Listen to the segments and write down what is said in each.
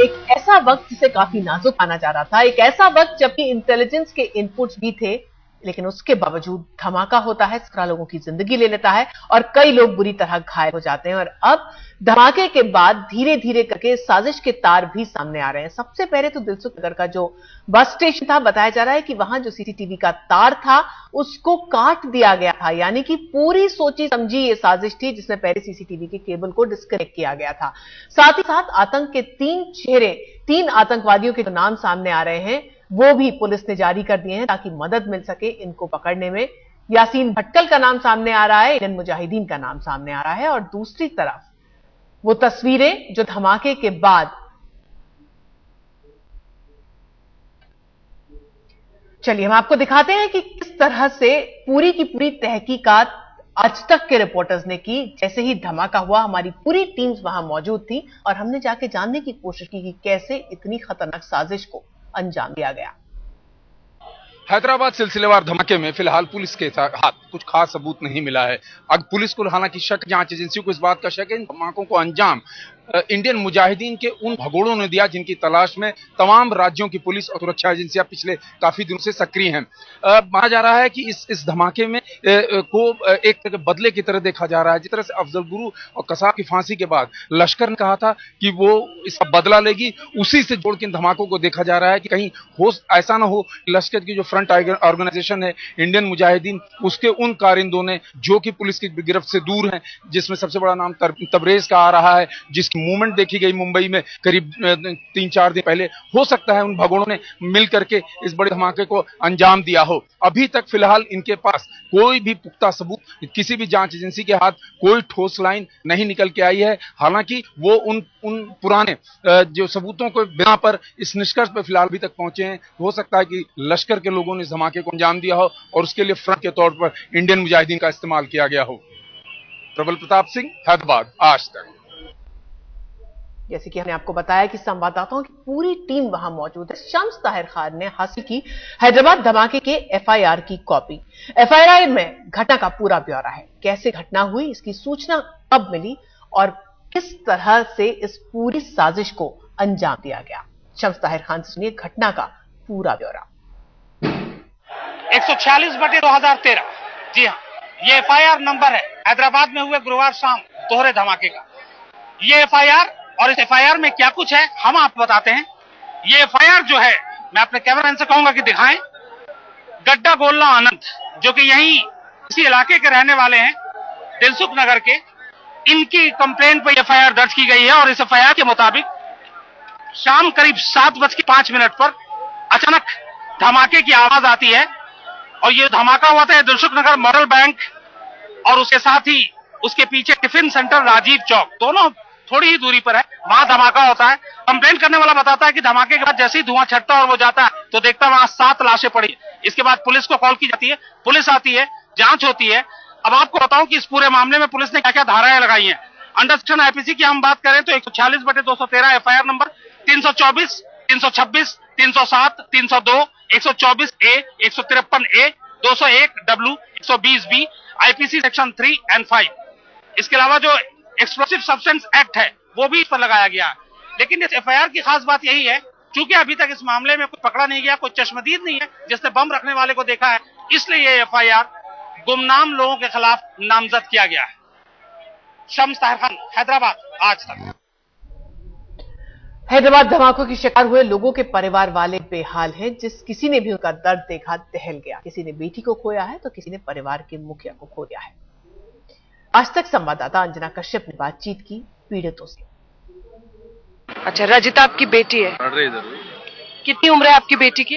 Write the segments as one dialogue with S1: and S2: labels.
S1: एक ऐसा वक्त जिसे काफी नाजुक माना जा रहा था, एक ऐसा वक्त जबकि इंटेलिजेंस के इनपुट्स भी थे, लेकिन उसके बावजूद धमाका होता है, 17 लोगों की जिंदगी ले लेता है और कई लोग बुरी तरह घायल हो जाते हैं। और अब धमाके के बाद धीरे धीरे करके साजिश के तार भी सामने आ रहे हैं। सबसे पहले तो दिलसुख नगर का जो बस स्टेशन था, बताया जा रहा है कि वहां जो सीसीटीवी का तार था उसको काट दिया गया था, यानी कि पूरी सोची समझी ये साजिश थी जिसमें पहले सीसीटीवी के केबल को डिस्कनेक्ट किया गया था। साथ ही साथ आतंक के 3 चेहरे, 3 आतंकवादियों के जो नाम सामने आ रहे हैं वो भी पुलिस ने जारी कर दिए हैं ताकि मदद मिल सके इनको पकड़ने में। यासीन भटकल का नाम सामने आ रहा है, इंडियन मुजाहिदीन का नाम सामने आ रहा है, और दूसरी तरफ वो तस्वीरें जो धमाके के बाद, चलिए हम आपको दिखाते हैं कि किस तरह से पूरी की पूरी तहकीकात आज तक के रिपोर्टर्स ने की। जैसे ही धमाका हुआ हमारी पूरी टीम्स वहां मौजूद थी और हमने जाके जानने की कोशिश की कि कैसे इतनी खतरनाक साजिश को अंजाम दिया गया।
S2: हैदराबाद सिलसिलेवार धमाके में फिलहाल पुलिस के हाथ कुछ खास सबूत नहीं मिला है। अब पुलिस को हालांकि शक, जांच एजेंसियों को इस बात का शक है इन धमाकों को अंजाम इंडियन मुजाहिदीन के उन भगोड़ों ने दिया जिनकी तलाश में तमाम राज्यों की पुलिस और सुरक्षा एजेंसियां पिछले काफी दिनों से सक्रिय हैं। माना जा रहा है कि इस धमाके में को एक बदले की तरह देखा जा रहा है। जिस तरह से अफजल गुरु और कसाब की फांसी के बाद लश्कर ने कहा था कि वो इसका बदला लेगी, उसी से जोड़ के इन धमाकों को देखा जा रहा है कि कहीं हो ऐसा ना हो लश्कर की जो फ्रंट ऑर्गेनाइजेशन है इंडियन मुजाहिदीन, उसके उन कारिंदों ने जो कि पुलिस की गिरफ्त से दूर हैं, जिसमें सबसे बड़ा नाम तबरेज का आ रहा है, जिसकी मूवमेंट देखी गई मुंबई में करीब 3-4 दिन पहले, हो सकता है उन भगोड़ों ने मिल करके इस बड़े धमाके को अंजाम दिया हो। अभी तक फिलहाल इनके पास कोई भी पुख्ता सबूत, किसी भी जांच एजेंसी के हाथ कोई ठोस लाइन नहीं निकल के आई है। हालांकि वो उन पुराने जो सबूतों के बिना पर इस निष्कर्ष पर फिलहाल अभी तक पहुंचे हैं, हो सकता है कि लश्कर के लोगों ने इस धमाके को अंजाम दिया हो और उसके लिए फ्रंट के तौर पर इंडियन मुजाहिदीन का इस्तेमाल किया गया हो। प्रबल प्रताप सिंह, हैदराबाद, आज तक।
S1: जैसे कि हमने आपको बताया कि संवाददाताओं की पूरी टीम वहां मौजूद है। शम्स ताहिर खान ने हासिल की हैदराबाद धमाके के एफआईआर की कॉपी। एफआईआर में घटना का पूरा ब्यौरा है, कैसे घटना हुई, इसकी सूचना कब मिली और किस तरह से इस पूरी साजिश को अंजाम दिया गया। शम्स ताहिर खान से सुनिए घटना का पूरा ब्यौरा।
S3: 146/2013, जी हाँ, ये एफआईआर नंबर है हैदराबाद में हुए गुरुवार शाम दोहरे धमाके का। ये एफआईआर और इस एफआईआर में क्या कुछ है हम आपको बताते हैं। ये एफआईआर जो है, मैं अपने कैमरामैन से कहूंगा कि दिखाएं। गड्ढा गोल्ला आनंद, जो कि यही इसी इलाके के रहने वाले हैं, दिलसुख नगर के, इनकी कंप्लेंट पर एफआईआर दर्ज की गई है। और इस एफआईआर के मुताबिक शाम करीब 7:05 पर अचानक धमाके की आवाज आती है और ये धमाका हुआ था दिलसुख नगर मॉडल बैंक और उसके साथ ही उसके पीछे टिफिन सेंटर राजीव चौक, दोनों थोड़ी ही दूरी पर है, वहां धमाका होता है। कंप्लेंट करने वाला बताता है कि धमाके के बाद जैसे ही धुआं छटता है और वो जाता है तो देखता है वहां 7 लाशें पड़ी। इसके बाद पुलिस को कॉल की जाती है, पुलिस आती है, जांच होती है। अब आपको बताऊं कि इस पूरे मामले में पुलिस ने क्या क्या धाराएं लगाई हैं। अंडर सेक्शन आईपीसी की हम बात करें तो 146/213 FIR number 324, 326, 307, 302, 124A, 153A, 201W, 120B, IPC section 3 और 5। इसके अलावा जो एक्सप्लोसिव सब्सटेंस एक्ट है वो भी इस पर लगाया गया है। लेकिन इस एफआईआर की खास बात यही है, चूंकि अभी तक इस मामले में कोई पकड़ा नहीं गया, कोई चश्मदीद नहीं है जिसने बम रखने वाले को देखा है, इसलिए ये एफआईआर गुमनाम लोगों के खिलाफ नामजद किया गया है। शम्स ताहिर खान, हैदराबाद, आज तक।
S1: हैदराबाद धमाकों की शिकार हुए लोगों के परिवार वाले बेहाल हैं। जिस किसी ने भी उनका दर्द देखा दहल गया। किसी ने बेटी को खोया है तो किसी ने परिवार के मुखिया को खो दिया है। आज तक संवाददाता अंजना कश्यप ने बातचीत की पीड़ितों से।
S4: अच्छा, रजिता आपकी बेटी है?
S5: इधर।
S4: कितनी उम्र है आपकी बेटी की?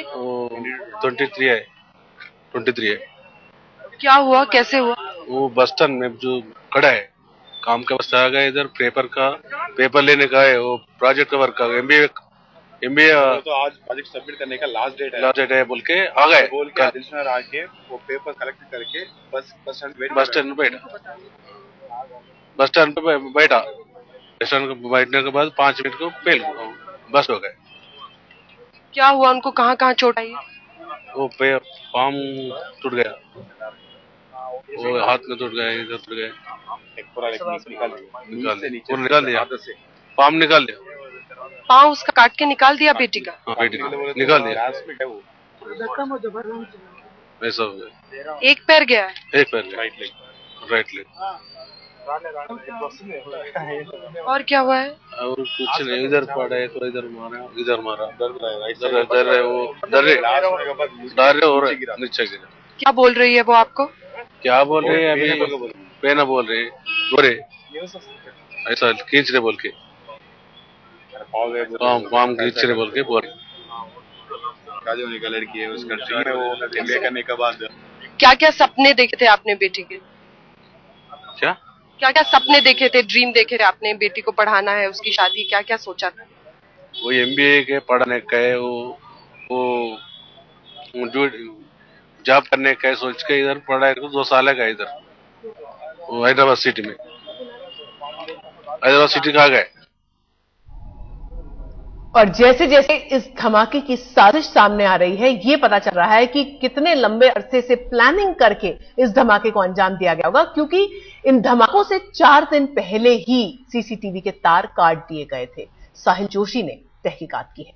S5: 23 है।
S4: क्या हुआ, कैसे हुआ?
S5: वो बस स्टैंड में जो खड़ा है, काम का बस आ गया, इधर पेपर लेने का है, वो प्रोजेक्ट का वर्क का एमबीए तो आज प्रोजेक्ट सबमिट करने का लास्ट डेट है बोल के आ गए। बोल के एडिशनल आके वो पेपर कलेक्ट करके बस स्टैंड पे बैठा। स्टेशन पे बैठने के बाद 5 मिनट को फेल बस हो गए।
S4: क्या हुआ उनको, कहाँ कहाँ चोट आई?
S5: वो पाम टूट गया, वो हाथ में टूट गया, इधर टूट गया, निकाल दिया, पाम निकाल दिया।
S4: पाँव उसका काट के निकाल दिया बेटी का?
S5: हाँ, बेटी का निकाल दिया। ऐसा हो गया।
S4: एक पैर गया है?
S5: एक पैर गया, राइट लेग।
S4: और क्या हुआ है?
S5: और कुछ नहीं, इधर पड़ा है तो इधर मारा, इधर मारा, डर है वो, डर रहे और नीचे गिरा।
S4: क्या बोल रही है वो आपको?
S5: क्या बोल रहे हैं अभी? पेना बोल रहे, गोरे ऐसा खींच रहे बोल के, पाम खींच रहे बोल के बोल। शादी होने का लड़की है उस कंट्री में, वो एमबीए करने के बाद
S4: क्या क्या सपने देखे थे आपने बेटी के?
S5: क्या
S4: क्या सपने देखे थे, ड्रीम देखे थे आपने? बेटी को पढ़ाना है, उसकी शादी, क्या क्या सोचा था?
S5: वो एमबीए के पढ़ने का है, वो जो जॉब करने का है सोच के इधर पढ़ा है, 2 साल का इधर वो हैदराबाद सिटी में, हैदराबाद सिटी का गए।
S1: और जैसे जैसे इस धमाके की साजिश सामने आ रही है, ये पता चल रहा है कि कितने लंबे अरसे से प्लानिंग करके इस धमाके को अंजाम दिया गया होगा, क्योंकि इन धमाकों से 4 दिन पहले ही सीसीटीवी के तार काट दिए गए थे। साहिल जोशी ने तहकीकात की है।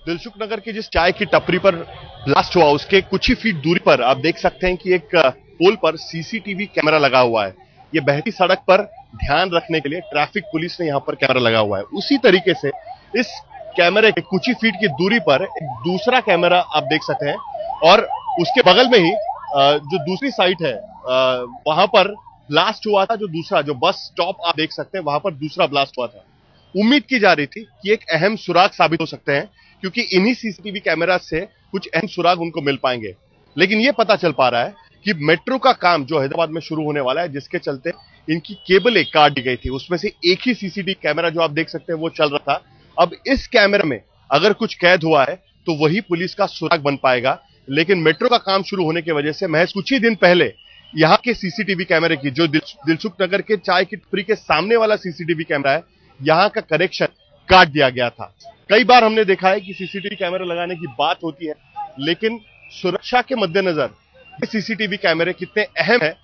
S6: दिलसुख नगर की जिस चाय की टपरी पर ब्लास्ट हुआ, उसके कुछ ही फीट दूरी पर आप देख सकते हैं कि एक पोल पर सीसीटीवी कैमरा लगा हुआ है। ये बहती सड़क पर ध्यान रखने के लिए ट्रैफिक पुलिस ने यहां पर कैमरा लगा हुआ है। उसी तरीके से इस कैमरे के कुछ ही फीट की दूरी पर एक दूसरा कैमरा आप देख सकते हैं, और उसके बगल में ही जो दूसरी साइट है वहां पर ब्लास्ट हुआ था। जो बस स्टॉप आप देख सकते हैं, वहां पर दूसरा ब्लास्ट हुआ था। उम्मीद की जा रही थी कि एक अहम सुराग साबित हो सकते हैं, क्योंकि इन्हीं सीसीटीवी कैमरा से कुछ अहम सुराग उनको मिल पाएंगे। लेकिन यह पता चल पा रहा है कि मेट्रो का काम जो हैदराबाद में शुरू होने वाला है, जिसके चलते इनकी केबलें काट दी गई थी, उसमें से एक ही सीसीटीवी कैमरा जो आप देख सकते हैं वो चल रहा था। अब इस कैमरे में अगर कुछ कैद हुआ है तो वही पुलिस का सुराग बन पाएगा। लेकिन मेट्रो का काम शुरू होने की वजह से महज कुछ ही दिन पहले यहां के सीसीटीवी कैमरे की, जो दिलसुख नगर के चाय की टपरी के सामने वाला सीसीटीवी कैमरा है, यहां का कनेक्शन काट दिया गया था। कई बार हमने देखा है कि सीसीटीवी कैमरा लगाने की बात होती है, लेकिन सुरक्षा के मद्देनजर सीसीटीवी कैमरे कितने अहम है,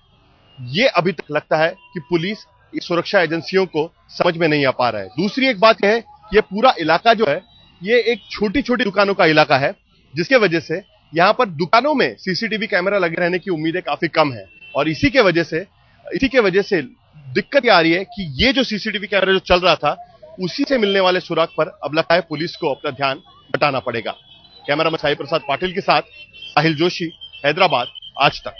S6: ये अभी तक लगता है कि पुलिस सुरक्षा एजेंसियों को समझ में नहीं आ पा रहा है। दूसरी एक बात यह है, ये पूरा इलाका जो है, ये एक छोटी छोटी दुकानों का इलाका है, जिसके वजह से यहां पर दुकानों में सीसीटीवी कैमरा लगे रहने की उम्मीदें काफी कम है। और इसी के वजह से दिक्कत ये आ रही है कि ये जो सीसीटीवी कैमरा जो चल रहा था, उसी से मिलने वाले सुराग पर अब लगता है पुलिस को अपना ध्यान हटाना पड़ेगा। कैमरामैन साई प्रसाद पाटिल के साथ साहिल जोशी, हैदराबाद, आज तक।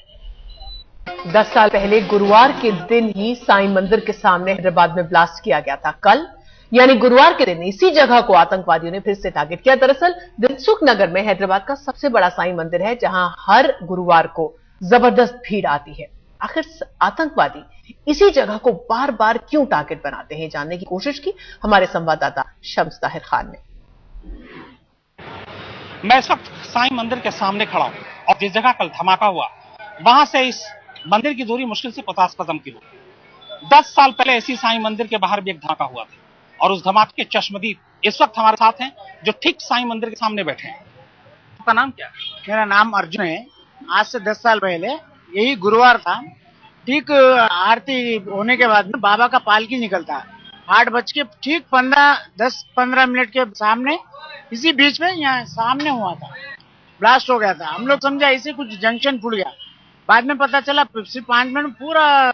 S1: 10 साल पहले गुरुवार के दिन ही साईं मंदिर के सामने हैदराबाद में ब्लास्ट किया गया था। कल यानी गुरुवार के दिन इसी जगह को आतंकवादियों ने फिर से टारगेट किया। दरअसल दिलसुख नगर में हैदराबाद का सबसे बड़ा साईं मंदिर है, जहां हर गुरुवार को जबरदस्त भीड़ आती है। आखिर आतंकवादी इसी जगह को बार बार क्यों टारगेट बनाते हैं, जानने की कोशिश की हमारे संवाददाता शम्स ताहिर खान ने।
S3: मैं इस वक्त साईं मंदिर के सामने खड़ा हूं और जिस जगह कल धमाका हुआ, वहां से इस मंदिर की दूरी मुश्किल से 50 कदम की होगी। 10 साल पहले इसी साईं मंदिर के बाहर भी एक धमाका हुआ था, और उस धमाके के चश्मदीद इस वक्त हमारे साथ हैं, जो ठीक साईं मंदिर के सामने बैठे हैं। आपका नाम क्या है?
S7: मेरा नाम अर्जुन है। आज से 10 साल पहले यही गुरुवार था, ठीक आरती होने के बाद में बाबा का पालकी निकलता है। 8 बज के ठीक 10-15 मिनट के सामने, इसी बीच में यहाँ सामने हुआ था, ब्लास्ट हो गया था। हम लोग समझा इसे कुछ जंक्शन फूट गया, बाद में पता चला सिर्फ 5 मिनट पूरा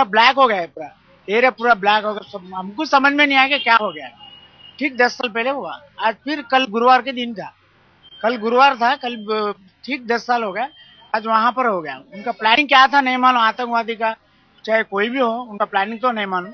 S7: ब्लैक हो गया, पूरा एरिया पूरा ब्लैक हो गया। हमको समझ में नहीं आया कि क्या हो गया। ठीक 10 साल पहले हुआ। आज फिर कल गुरुवार के दिन था, कल गुरुवार था, कल ठीक 10 साल हो गया। आज वहां पर हो गया। उनका प्लानिंग क्या था नहीं मालूम, आतंकवादी का चाहे कोई भी हो, उनका प्लानिंग तो नहीं मालूम।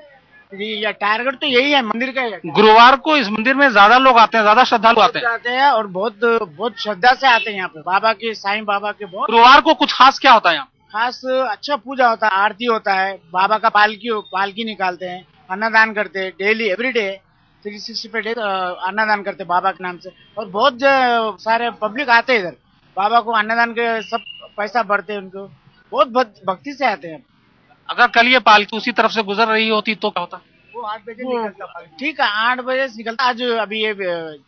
S7: या टारगेट तो यही है मंदिर का।
S3: गुरुवार को इस मंदिर में ज्यादा लोग आते हैं, ज्यादा श्रद्धालु आते
S7: हैं और बहुत श्रद्धा से आते हैं यहाँ पे, बाबा के, साईं बाबा के। बहुत
S3: गुरुवार को कुछ खास क्या होता है यहाँ?
S7: खास अच्छा पूजा होता है, आरती होता है, बाबा का पालकी निकालते हैं, अन्नदान करते हैं डेली, एवरीडे 365 डेज अन्नदान करते हैं बाबा के नाम से। और बहुत सारे पब्लिक आते हैं इधर, बाबा को अन्नदान के सब पैसा भरते हैं, उनको बहुत भक्ति से आते हैं।
S3: अगर कल ये पालकी उसी तरफ से गुजर रही होती तो क्या होता?
S7: वो 8 बजे निकलता। ठीक है, 8 बजे से निकलता। आज अभी ये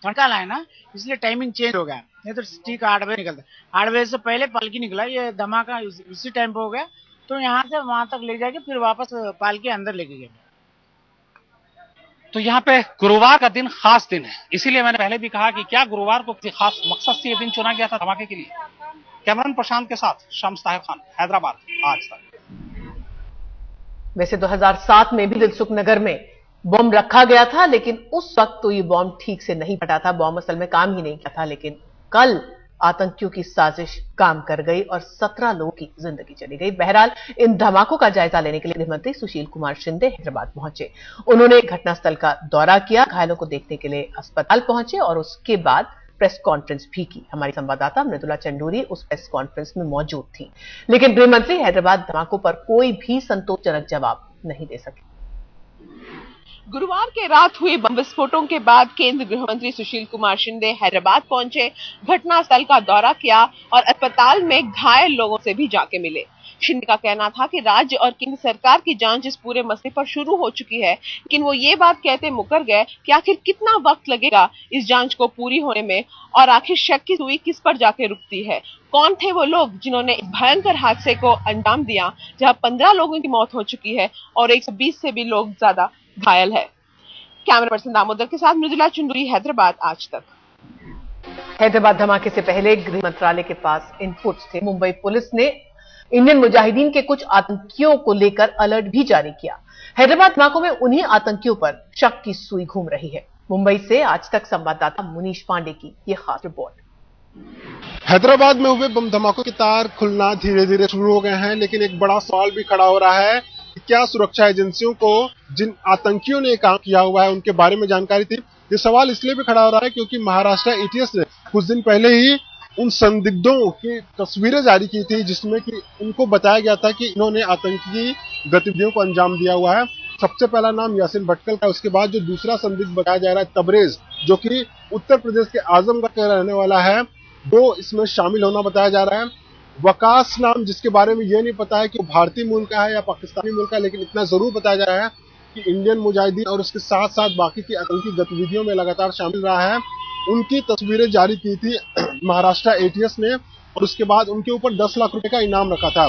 S7: ठंडा है ना, इसलिए टाइमिंग चेंज हो गया, नहीं तो ठीक 8 बजे निकलता। 8 बजे से पहले पालकी निकला, ये धमाका इसी टाइम पे हो गया, तो यहाँ से वहां तक ले जाके फिर वापस पालकी अंदर लेके गए।
S3: तो यहाँ पे गुरुवार का दिन खास दिन है, इसीलिए मैंने पहले भी कहा कि क्या गुरुवार को किसी खास मकसद से ये दिन चुना गया था धमाके के लिए। कैमरामैन प्रशांत के साथ शम्स ताहिर खान, हैदराबाद, आज तक।
S1: वैसे 2007 में भी दिलसुख नगर में बॉम्ब रखा गया था, लेकिन उस वक्त तो ये बॉम्ब ठीक से नहीं फटा था, बॉम्ब असल में काम ही नहीं किया था। लेकिन कल आतंकियों की साजिश काम कर गई और 17 लोगों की जिंदगी चली गई। बहरहाल इन धमाकों का जायजा लेने के लिए गृह मंत्री सुशील कुमार शिंदे हैदराबाद पहुंचे। उन्होंने घटनास्थल का दौरा किया, घायलों को देखने के लिए अस्पताल पहुंचे और उसके बाद प्रेस कॉन्फ्रेंस भी की। हमारी संवाददाता मृदुला चंडूरी उस प्रेस कॉन्फ्रेंस में मौजूद थी, लेकिन गृह मंत्री हैदराबाद धमाकों पर कोई भी संतोषजनक जवाब नहीं दे सके।
S8: गुरुवार के रात हुए बम विस्फोटों के बाद केंद्रीय गृह मंत्री सुशील कुमार शिंदे हैदराबाद पहुंचे, घटनास्थल का दौरा किया और अस्पताल में घायल लोगों से भी जाके मिले। शिंदे का कहना था कि राज्य और केंद्र सरकार की जांच इस पूरे मसले पर शुरू हो चुकी है, लेकिन वो ये बात कहते मुकर गए कि आखिर कितना वक्त लगेगा इस जांच को पूरी होने में और आखिर शक की सुई किस पर जाके रुकती है। कौन थे वो लोग जिन्होंने इस भयंकर हादसे को अंजाम दिया, जहां 15 लोगों की मौत हो चुकी है और 120 से भी लोग ज्यादा घायल है। कैमरा पर्सन दामोदर के साथ मृदुला चंडूरी, हैदराबाद, आज तक।
S1: हैदराबाद धमाके से पहले गृह मंत्रालय के पास इनपुट्स थे। मुंबई पुलिस ने इंडियन मुजाहिदीन के कुछ आतंकियों को लेकर अलर्ट भी जारी किया। हैदराबाद धमाकों में उन्हीं आतंकियों पर शक की सुई घूम रही है। मुंबई से आज तक संवाददाता मुनीश पांडे की यह खास रिपोर्ट।
S9: हैदराबाद में हुए बम धमाकों के तार खुलना धीरे धीरे शुरू हो गए हैं, लेकिन एक बड़ा सवाल भी खड़ा हो रहा है कि क्या सुरक्षा एजेंसियों को जिन आतंकियों ने काम किया हुआ है उनके बारे में जानकारी थी। ये सवाल इसलिए भी खड़ा हो रहा है क्योंकि महाराष्ट्र एटीएस ने कुछ दिन पहले ही उन संदिग्धों की तस्वीरें जारी की थी, जिसमें कि उनको बताया गया था कि इन्होंने आतंकी गतिविधियों को अंजाम दिया हुआ है। सबसे पहला नाम यासिन भटकल का, उसके बाद जो दूसरा संदिग्ध बताया जा रहा है तबरेज, जो कि उत्तर प्रदेश के आजमगढ़ का रहने वाला है, वो इसमें शामिल होना बताया जा रहा है। वकास नाम, जिसके बारे में ये नहीं पता है कि वो भारतीय मूल का है या पाकिस्तानी मूल का है, लेकिन इतना जरूर बताया जा रहा है कि इंडियन मुजाहिदीन और उसके साथ साथ बाकी की आतंकी गतिविधियों में लगातार शामिल रहा है। उनकी तस्वीरें जारी की थी महाराष्ट्र एटीएस ने और उसके बाद उनके ऊपर 10 लाख रुपए का इनाम रखा था।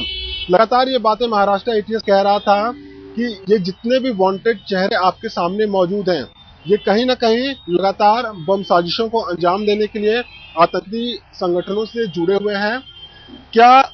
S9: लगातार ये बातें महाराष्ट्र एटीएस कह रहा था कि ये जितने भी वांटेड चेहरे आपके सामने मौजूद हैं, ये कहीं ना कहीं लगातार बम साजिशों को अंजाम देने के लिए आतंकी संगठनों से जुड़े हुए हैं। क्या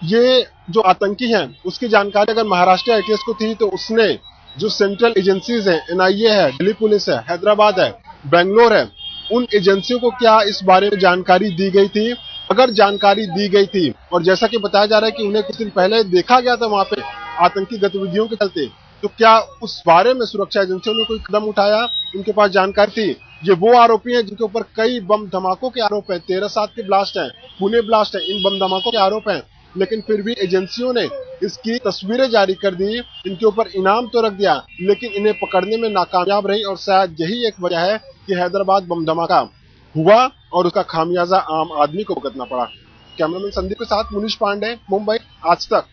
S9: ये जो आतंकी हैं उसकी जानकारी अगर महाराष्ट्र एटीएस को थी तो उसने जो सेंट्रल एजेंसीज हैं, एनआईए है, दिल्ली पुलिस है, हैदराबाद है, बेंगलोर है, उन एजेंसियों को क्या इस बारे में जानकारी दी गई थी? अगर जानकारी दी गई थी और जैसा कि बताया जा रहा है कि उन्हें कुछ दिन पहले देखा गया था वहां पे आतंकी गतिविधियों के चलते, तो क्या उस बारे में सुरक्षा एजेंसियों ने कोई कदम उठाया? उनके पास जानकारी थी? ये वो आरोपी हैं जिनके ऊपर कई बम धमाकों के आरोप हैं, 13/7 के ब्लास्ट हैं, पुणे ब्लास्ट है, इन बम धमाकों के आरोप हैं, लेकिन फिर भी एजेंसियों ने इसकी तस्वीरें जारी कर दी, इनके ऊपर इनाम तो रख दिया, लेकिन इन्हें पकड़ने में नाकामयाब रही और शायद यही एक वजह है कि हैदराबाद बम धमाका हुआ और उसका खामियाजा आम आदमी को भुगतना पड़ा। कैमरामैन संदीप के साथ मुनीश पांडे, मुंबई, आज तक।